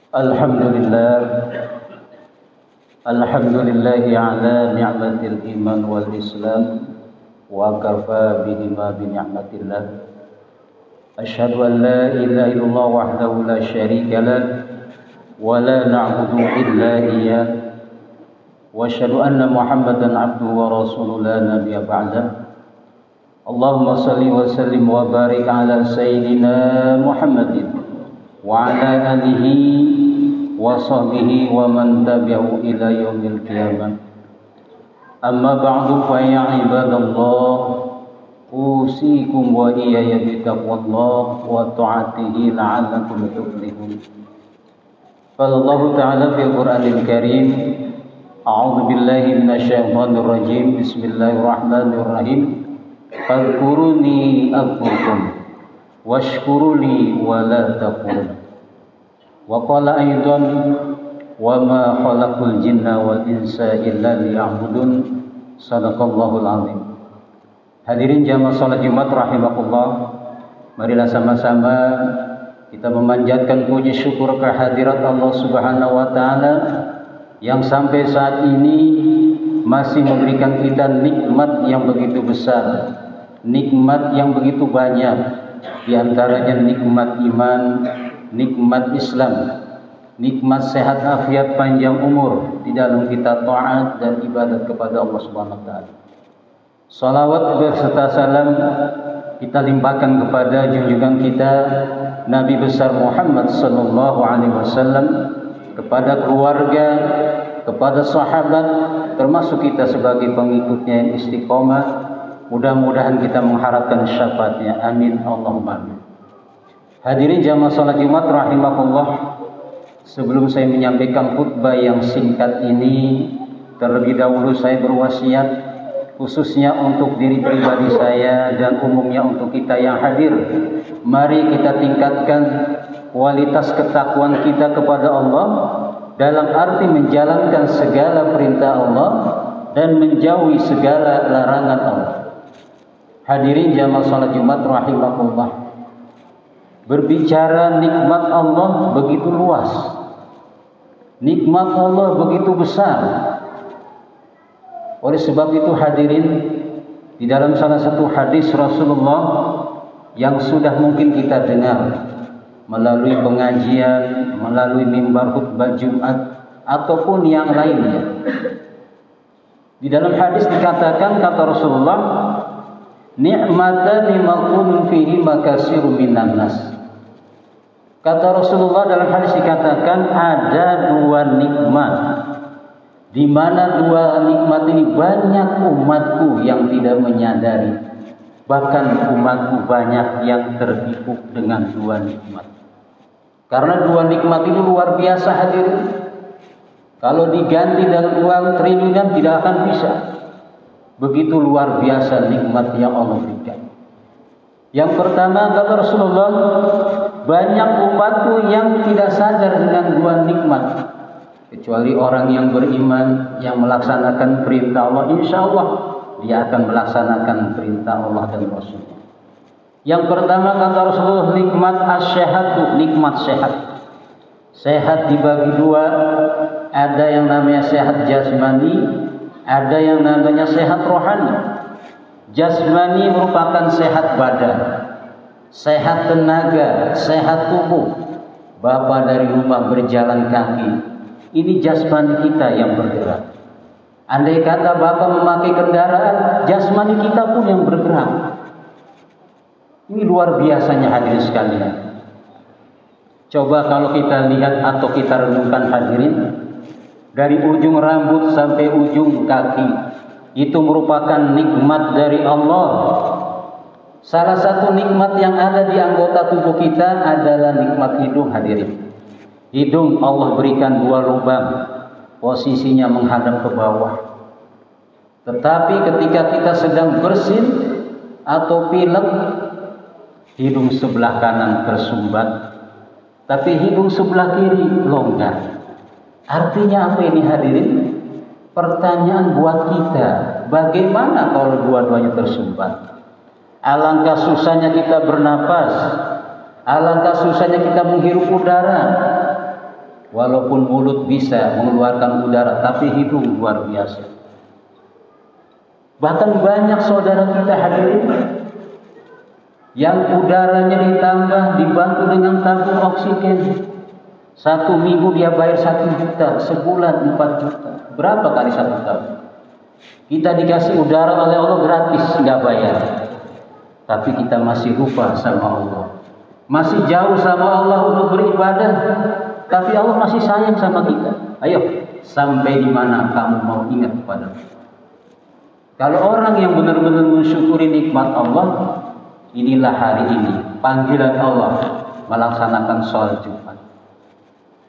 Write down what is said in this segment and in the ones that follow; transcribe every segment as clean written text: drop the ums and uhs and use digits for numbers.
Alhamdulillah, alhamdulillahi ala ni'matil iman wal islam wa kafa bihima bi ni'matillah. Asyhadu an la ilaha illallah wahdahu la syarika lah wa la na'budu illa iyyah wa asyhadu anna Muhammadan abduhu wa rasuluhu la nabiyya ba'dah. Allahumma salli wa sallim wa barik ala sayyidina Muhammadin wa ala alihi wa sahbihi wa man tabi'ahu ila yaumil qiyamah. Amma ba'du fa ya ibadallah, usikum wa iyaya bitaqwallah wa ta'atihi la'allakum tuflihun. Qala Allah ta'ala fil Qur'anil Karim, a'udzu billahi minasyaitonir rajim. Bismillahirrahmanirrahim. Fadhkuruni adhkurkum washkuruli wa la takfurun. Wa qala aidan wa ma khalaqul jinna wal insa illa liya'budun. Sadaqallahul azim. Hadirin jamaah salat Jumat rahimakumullah, marilah sama-sama kita memanjatkan puji syukur kehadirat Allah Subhanahu wa taala yang sampai saat ini masih memberikan kita nikmat yang begitu besar, nikmat yang begitu banyak, di antaranya nikmat iman, nikmat Islam, nikmat sehat afiat panjang umur di dalam kita taat dan ibadat kepada Allah Subhanahu wa taala. Salawat beserta salam kita limpahkan kepada junjungan kita Nabi besar Muhammad sallallahu alaihi wasallam, kepada keluarga, kepada sahabat, termasuk kita sebagai pengikutnya yang istiqomah. Mudah-mudahan kita mengharapkan syafaatnya. Amin Allahumma amin. Hadirin jamaah salat Jumat rahimakumullah, sebelum saya menyampaikan khutbah yang singkat ini, terlebih dahulu saya berwasiat khususnya untuk diri pribadi saya dan umumnya untuk kita yang hadir. Mari kita tingkatkan kualitas ketakwaan kita kepada Allah dalam arti menjalankan segala perintah Allah dan menjauhi segala larangan Allah. Hadirin jamaah salat Jumat rahimakumullah, berbicara nikmat Allah begitu luas, nikmat Allah begitu besar. Oleh sebab itu hadirin, di dalam salah satu hadis Rasulullah yang sudah mungkin kita dengar melalui pengajian, melalui mimbar khutbah Jumat ataupun yang lainnya, di dalam hadis dikatakan, kata Rasulullah, ni'matani maqulun fihi makasiru minan nas. Kata Rasulullah dalam hadis dikatakan ada dua nikmat, di mana dua nikmat ini banyak umatku yang tidak menyadari. Bahkan umatku banyak yang tertipu dengan dua nikmat. Karena dua nikmat itu luar biasa hadirin. Kalau diganti dengan uang triliunan tidak akan bisa. Begitu luar biasa nikmat yang Allah berikan. Yang pertama kata Rasulullah, banyak umatku yang tidak sadar dengan dua nikmat, kecuali orang yang beriman yang melaksanakan perintah Allah, insya Allah dia akan melaksanakan perintah Allah dan Rasulnya. Yang pertama kata Rasulullah, nikmat as-syahatu, nikmat sehat. Sehat dibagi dua, ada yang namanya sehat jasmani, ada yang namanya sehat rohani. Jasmani merupakan sehat badan, sehat tenaga, sehat tubuh. Bapak dari rumah berjalan kaki, ini jasmani kita yang bergerak. Andai kata Bapak memakai kendaraan, jasmani kita pun yang bergerak. Ini luar biasanya hadirin sekalian. Coba kalau kita lihat atau kita renungkan hadirin, dari ujung rambut sampai ujung kaki, itu merupakan nikmat dari Allah. Salah satu nikmat yang ada di anggota tubuh kita adalah nikmat hidung hadirin. Hidung Allah berikan dua lubang, posisinya menghadap ke bawah. Tetapi ketika kita sedang bersin atau pilek, hidung sebelah kanan tersumbat, tapi hidung sebelah kiri longgar. Artinya apa ini hadirin? Pertanyaan buat kita, bagaimana kalau dua-duanya tersumbat? Alangkah susahnya kita bernapas, alangkah susahnya kita menghirup udara. Walaupun mulut bisa mengeluarkan udara, tapi hidung luar biasa. Bahkan banyak saudara kita hadirin yang udaranya ditambah, dibantu dengan tabung oksigen. 1 minggu dia bayar 1 juta, sebulan 4 juta. Berapa kali 1 tahun? Kita dikasih udara oleh Allah gratis, nggak bayar. Tapi kita masih lupa sama Allah. Masih jauh sama Allah untuk beribadah. Tapi Allah masih sayang sama kita. Ayo, sampai di mana kamu mau ingat kepada Allah? Kalau orang yang benar-benar mensyukuri nikmat Allah, inilah hari ini panggilan Allah melaksanakan sholat Jumat.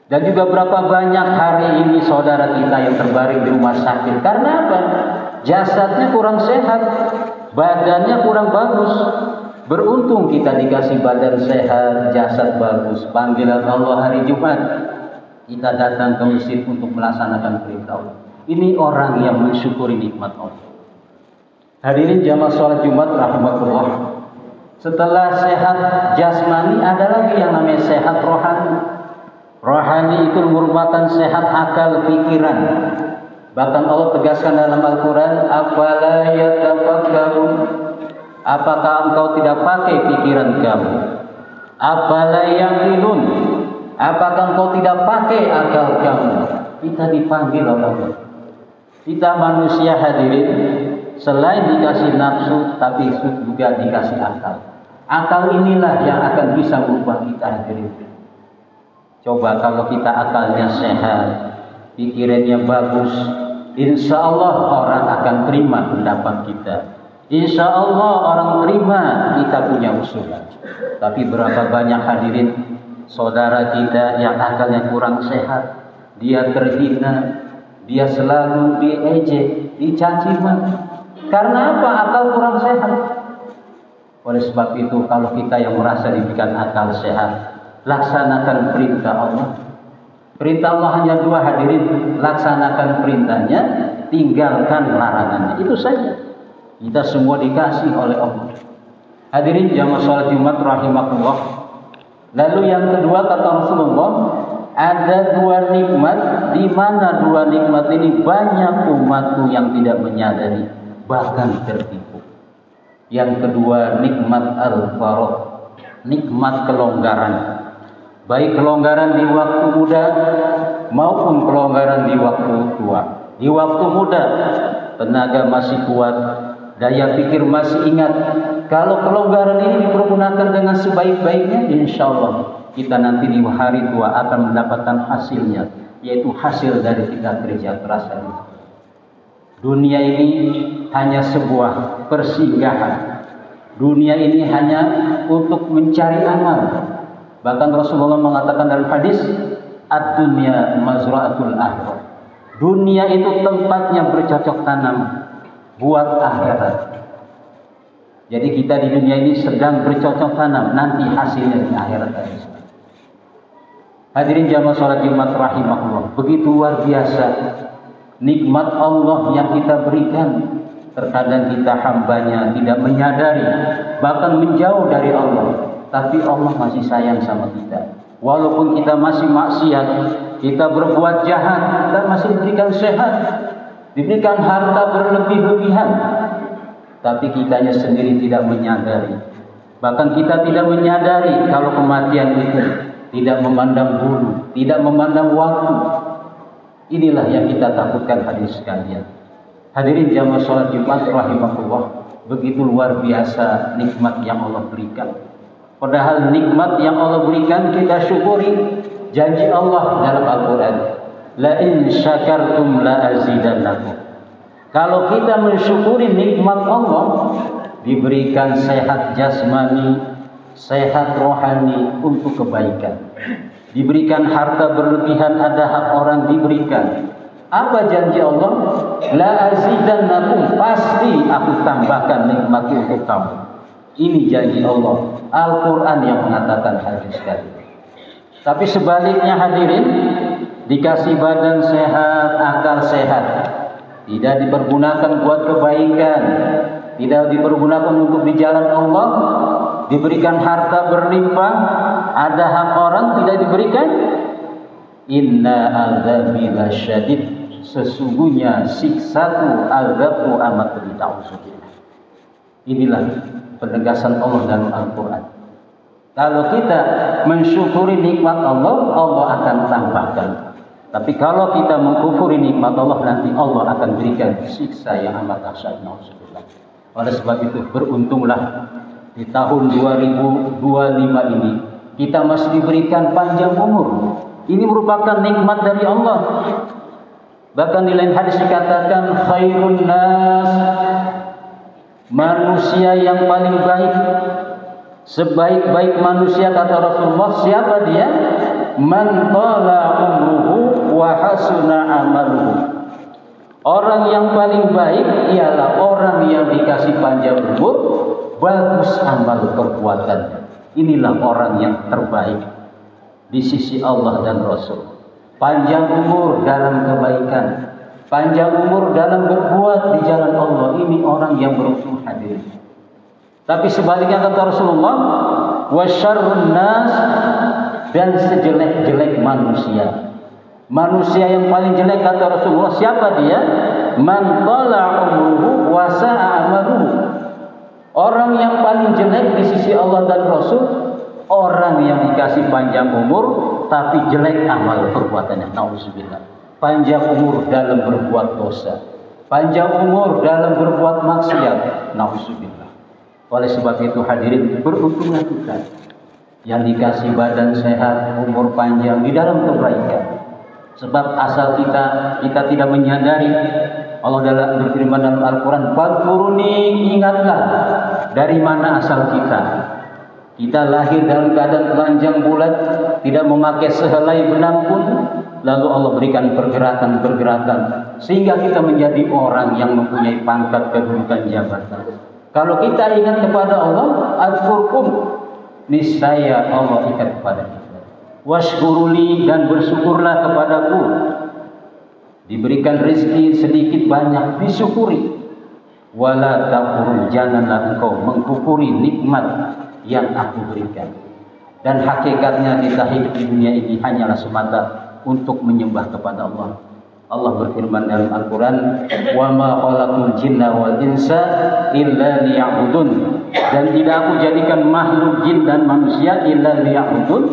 Dan juga berapa banyak hari ini saudara kita yang terbaring di rumah sakit. Karena apa? Jasadnya kurang sehat, badannya kurang bagus. Beruntung kita dikasih badan sehat, jasad bagus. Panggilan Allah hari Jumat, kita datang ke masjid untuk melaksanakan perintah Allah. Ini orang yang mensyukuri nikmat Allah. Hadirin jamaah sholat Jumat rahmatullah. Setelah sehat jasmani, ada lagi yang namanya sehat rohani. Rohani itu merupakan sehat akal pikiran. Bahkan Allah tegaskan dalam Al-Quran, afala yatafakkarun. Apakah engkau tidak pakai pikiran kamu? Afala yaqilun. Apakah engkau tidak pakai akal kamu? Kita dipanggil oleh Allah. Kita manusia hadirin, selain dikasih nafsu, tapi juga dikasih akal. Akal inilah yang akan bisa merubah kita hadirin. Coba kalau kita akalnya sehat, pikirannya bagus, insya Allah orang akan terima pendapat kita. Insya Allah orang terima kita punya usulan. Tapi berapa banyak hadirin saudara kita yang akalnya kurang sehat, dia terhina, dia selalu diejek, dicaci maki. Karena apa? Akal kurang sehat. Oleh sebab itu, kalau kita yang merasa diberikan akal sehat, laksanakan perintah Allah. Perintah Allah hanya 2 hadirin, laksanakan perintahnya, tinggalkan larangannya. Itu saja. Kita semua dikasih oleh Allah. Hadirin jamaah sholat Jumat rahimahullah. Lalu yang kedua kata Rasulullah, ada 2 nikmat, di mana 2 nikmat ini banyak umatku yang tidak menyadari, bahkan tertipu. Yang kedua, nikmat al-farah, nikmat kelonggaran. Baik kelonggaran di waktu muda maupun kelonggaran di waktu tua. Di waktu muda tenaga masih kuat, daya pikir masih ingat. Kalau kelonggaran ini dipergunakan dengan sebaik-baiknya, insya Allah kita nanti di hari tua akan mendapatkan hasilnya, yaitu hasil dari kita kerja keras. Dunia ini hanya sebuah persinggahan. Dunia ini hanya untuk mencari amal. Bahkan Rasulullah mengatakan dalam hadis, ad-dunya mazra'atul akhirah. Dunia itu tempatnya bercocok tanam buat akhirat. Jadi kita di dunia ini sedang bercocok tanam, nanti hasilnya di akhirat. Hadirin jamaah sholat Jumat rahimahullah, begitu luar biasa nikmat Allah yang kita berikan. Terkadang kita hambanya tidak menyadari, bahkan menjauh dari Allah. Tapi Allah masih sayang sama kita. Walaupun kita masih maksiat, kita berbuat jahat, kita masih diberikan sehat, diberikan harta berlebih-lebihan. Tapi kitanya sendiri tidak menyadari. Bahkan kita tidak menyadari kalau kematian itu tidak memandang bulu, tidak memandang waktu. Inilah yang kita takutkan hadirin sekalian. Hadirin jamaah sholat Jumat rahimahullah, begitu luar biasa nikmat yang Allah berikan. Padahal nikmat yang Allah berikan kita syukuri. Janji Allah dalam Al-Quran, la in syakartum la azidannakum. Kalau kita mensyukuri nikmat Allah, diberikan sehat jasmani, sehat rohani untuk kebaikan. Diberikan harta berlebihan, ada hak orang diberikan. Apa janji Allah? La azidannakum, pasti aku tambahkan nikmatku untuk kamu. Ini janji Allah. Al-Quran yang mengatakan hadis sekali. Tapi sebaliknya hadirin, dikasih badan sehat, akal sehat, tidak dipergunakan buat kebaikan, tidak dipergunakan untuk di jalan Allah, diberikan harta berlimpah, ada hak orang tidak diberikan. Inna azabi lasyadid, sesungguhnya siksaku, azabku amat pedih. Ta'udzubillah. Inilah penegasan Allah dalam Al-Quran. Kalau kita mensyukuri nikmat Allah, Allah akan tambahkan. Tapi kalau kita mengkufuri nikmat Allah, nanti Allah akan berikan siksa yang amat dahsyat. Ta'udzubillah. Oleh sebab itu, beruntunglah di tahun 2025 ini kita masih diberikan panjang umur. Ini merupakan nikmat dari Allah. Bahkan di lain hadis dikatakan khairun nas, manusia yang paling baik, sebaik-baik manusia kata Rasulullah, siapa dia? Man tala umruhu wa hasuna amaluhu. Orang yang paling baik ialah orang yang dikasih panjang umur, bagus amal perbuatannya. Inilah orang yang terbaik di sisi Allah dan Rasul. Panjang umur dalam kebaikan, panjang umur dalam berbuat di jalan Allah. Ini orang yang beruntung, hadirin. Tapi sebaliknya kata Rasulullah, wasyarrun nas, dan sejelek-jelek manusia. Manusia yang paling jelek kata Rasulullah, siapa dia? Man tala umruhu wa sa'a amaluhu. Orang yang paling jelek di sisi Allah dan Rasul, orang yang dikasih panjang umur tapi jelek amal perbuatannya. Nauzubillah. Panjang umur dalam berbuat dosa, panjang umur dalam berbuat maksiat. Nauzubillah. Oleh sebab itu hadirin, beruntunglah kita yang dikasih badan sehat, umur panjang di dalam kebaikan. Sebab asal kita tidak menyadari. Allah dalam berfirman dalam Al-Quran, "Fadhkuruni", ingatlah dari mana asal kita. Kita lahir dalam keadaan telanjang bulat, tidak memakai sehelai benang pun. Lalu Allah berikan pergerakan-pergerakan sehingga kita menjadi orang yang mempunyai pangkat, kedudukan, jabatan. Kalau kita ingat kepada Allah, "Adzkurkum", niscaya Allah ingat kepada kita. "Washkuruli", dan bersyukurlah kepadaku. Diberikan rezeki sedikit banyak, disyukuri. "Wala takfurun", janganlah engkau mengkufuri nikmat yang aku berikan. Dan hakikatnya kita hidup di dunia ini hanyalah semata untuk menyembah kepada Allah. Allah berfirman dalam Al-Quran, "Wa ma khalaqul jinna wal insa illa liya'budun", dan tidak aku jadikan makhluk jin dan manusia illa liya'budun,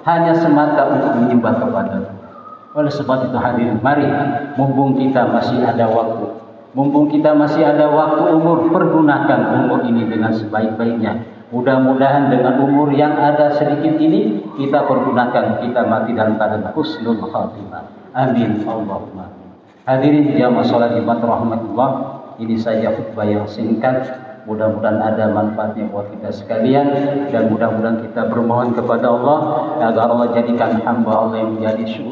hanya semata untuk menyembah kepada-Nya. Oleh sebab itu hadirin, mari mumpung kita masih ada waktu, mumpung kita masih ada waktu umur, pergunakan umur ini dengan sebaik-baiknya. Mudah-mudahan dengan umur yang ada sedikit ini, kita pergunakan, kita mati dalam keadaan husnul khatimah. Amin Allahumma. Hadirin jamaah salat Jumat rahmatullah, ini saja khutbah yang singkat. Mudah-mudahan ada manfaatnya buat kita sekalian, dan mudah-mudahan kita bermohon kepada Allah agar Allah jadikan hamba Allah yang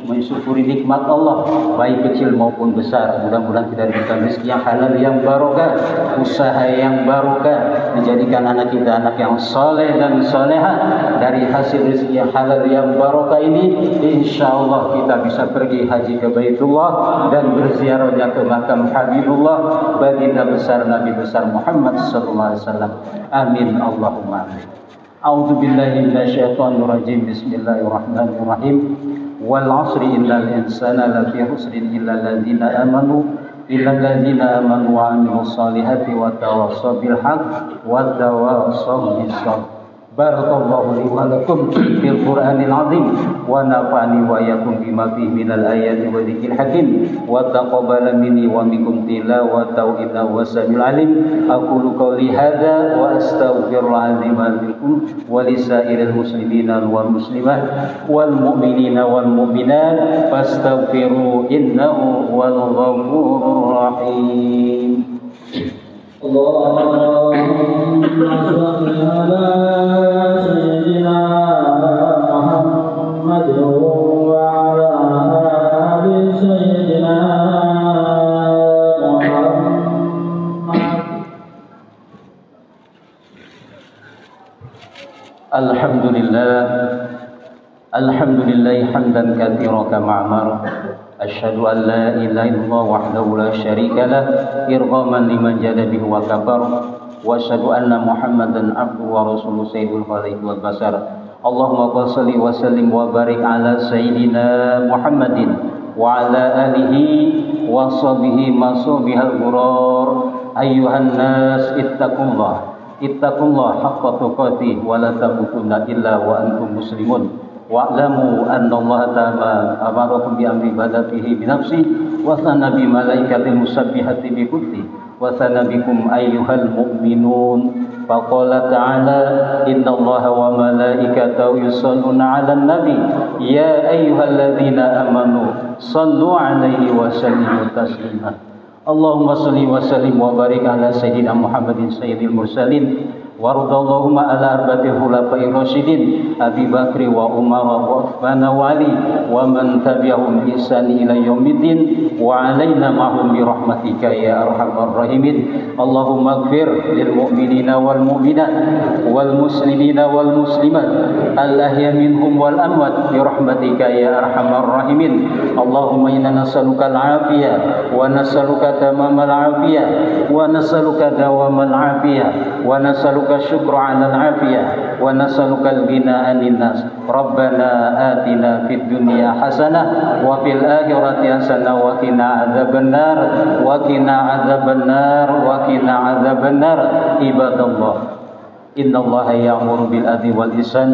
mensyukuri nikmat Allah, baik kecil maupun besar. Mudah-mudahan kita diberikan rezeki yang halal, yang barokah, usaha yang barokah, menjadikan anak kita anak yang soleh dan soleha. Dari hasil rezeki yang halal yang barokah ini, insya Allah kita bisa pergi haji ke Baitullah dan berziarahnya ke makam Habibullah, baginda besar Nabi besar Muhammad sallallahu alaihi wasallam. Amin Allahumma amin. A'udzu billahi minasyaitonir rajim. Bismillahirrahmanirrahim. Wal 'asri innal insana lafi khusrin illa alladzina amanu wa 'amilus solihati wa tawassaw bil haqq wa tawassaw bis sabr. Barakallahu li wa lakum fil Qur'anil azim wa nafa'ani wa iyyakum bima fihi minal ayati wa dzikril hakim wa taqabbala minni wa minkum tilawatahu innahu was-sami'ul alim. Aqulu qawli hadza wa astaghfirullah azim lakum wa lisairil muslimina wal muslimat wal mu'minina wal mu'minat fastaghfiru innahu wal ghafurur rahim. Allahumma shalli ala sayyidina Muhammad wa ala ali sayyidina Muhammad. Alhamdulillah hamdan katsiran kama amara. Asyhadu an la ilaha illallah wahdahu la syarika lah irghaman liman jada bihi wa kafar wa asyhadu anna Muhammadan abduhu wa rasuluhu sayyidul khalaiqi wal basar. Allahumma shalli wa sallim wa barik ala sayyidina Muhammadin wa ala alihi wa sahbihi masabihal ghurur. Ayyuhan nas ittaqullah haqqa tuqatih wa la tamutunna illa wa antum muslimun. Wa'lamu anna Allah ta'ala amarakum bi amri ibadatihi bi nafsi wa sana bi malaikatil musabbihati bi qudsi wa sana bikum ayyuhal mu'minun. Faqala ta'ala inna Allaha wa malaikatahu yusalluna 'alan nabi ya ayyuhalladzina amanu sallu 'alaihi wa sallimu taslima. Allahumma shalli wa sallim wa barik ala sayyidina Muhammadin sayyidil mursalin warda Allahumma ala arba'atil khulafa'ir rasyidin Abi Bakri wa Umar wa Uthman wa Ali wa man tabi'ahum bi ihsan ila yaumiddin wa alaina ma'hum bi rahmatika ya arhamar rahimin. Allahumma ighfir lil mu'minina wal mu'minat wal muslimina wal muslimat al ahya minhum wal amwat bi rahmatika ya arhamar rahimin. Allahumma inna nas'aluka al afiyah wa nas'aluka tamamal afiyah wa nas'aluka dawamal afiyah wa nas'aluka syukra 'alal afiyah wa nas'aluka al-ghina 'anil nas. Rabbana atina fid dunya hasanah wa fil akhirati hasanah wa qina adzabannar wa qina adzabannar wa qina adzabannar. Ibadallah, innallaha ya'muru bil adli wal ihsan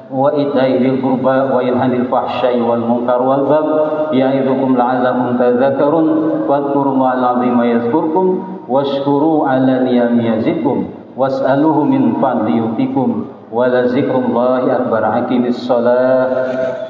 wa ita'i dzil qurba wa yanha 'anil fahsya'i wal munkar wal baghi ya'idzukum la'allakum tadhakkarun. Wadhkurullaha 'azima yadhkurkum washkuru 'ala ni'amihi yazidkum was'aluhu min fadli yutikum wa la zikrullahi akbar. Aqimis shalah.